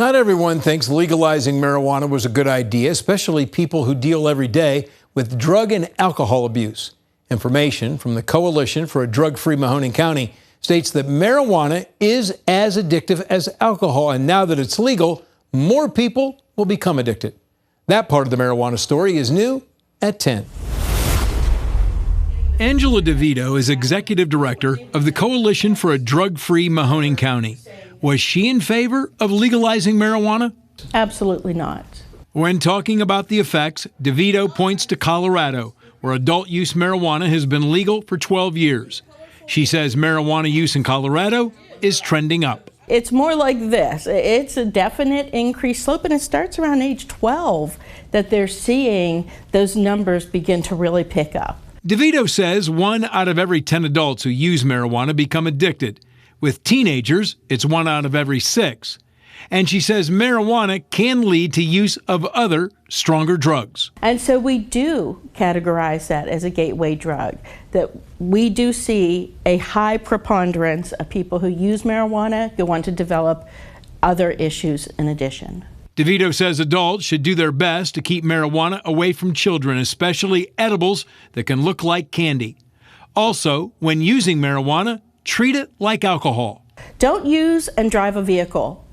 Not everyone thinks legalizing marijuana was a good idea, especially people who deal every day with drug and alcohol abuse. Information from the Coalition for a Drug-Free Mahoning County states that marijuana is as addictive as alcohol, and now that it's legal, more people will become addicted. That part of the marijuana story is new at 10. Angela DeVito is executive director of the Coalition for a Drug-Free Mahoning County. Was she in favor of legalizing marijuana? Absolutely not. When talking about the effects, DeVito points to Colorado, where adult use marijuana has been legal for 12 years. She says marijuana use in Colorado is trending up. It's more like this. It's a definite increased slope, and it starts around age 12 that they're seeing those numbers begin to really pick up. DeVito says 1 out of every 10 adults who use marijuana become addicted. With teenagers, it's 1 out of every 6. And she says marijuana can lead to use of other, stronger drugs. And so we do categorize that as a gateway drug, that we do see a high preponderance of people who use marijuana go on to develop other issues in addition. DeVito says adults should do their best to keep marijuana away from children, especially edibles that can look like candy. Also, when using marijuana, treat it like alcohol. Don't use and drive a vehicle.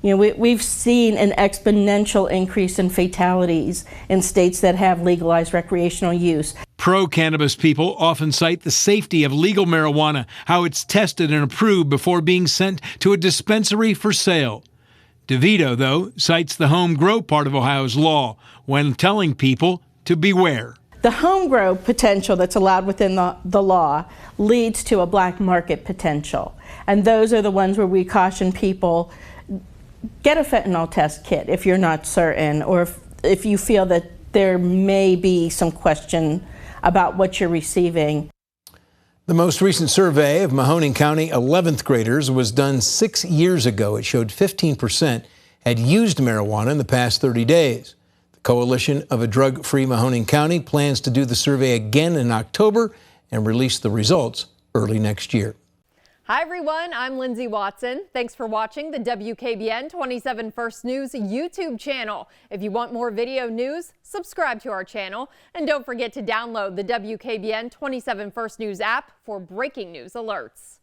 You know, we've seen an exponential increase in fatalities in states that have legalized recreational use. Pro-cannabis people often cite the safety of legal marijuana, how it's tested and approved before being sent to a dispensary for sale. DeVito, though, cites the home grow part of Ohio's law when telling people to beware. The home grow potential that's allowed within the law leads to a black market potential. And those are the ones where we caution people, get a fentanyl test kit if you're not certain, or if you feel that there may be some question about what you're receiving. The most recent survey of Mahoning County 11th graders was done 6 years ago. It showed 15% had used marijuana in the past 30 days. The Coalition of a Drug-Free Mahoning County plans to do the survey again in October and release the results early next year. Hi everyone, I'm Lindsay Watson. Thanks for watching the WKBN 27 First News YouTube channel. If you want more video news, subscribe to our channel. And don't forget to download the WKBN 27 First News app for breaking news alerts.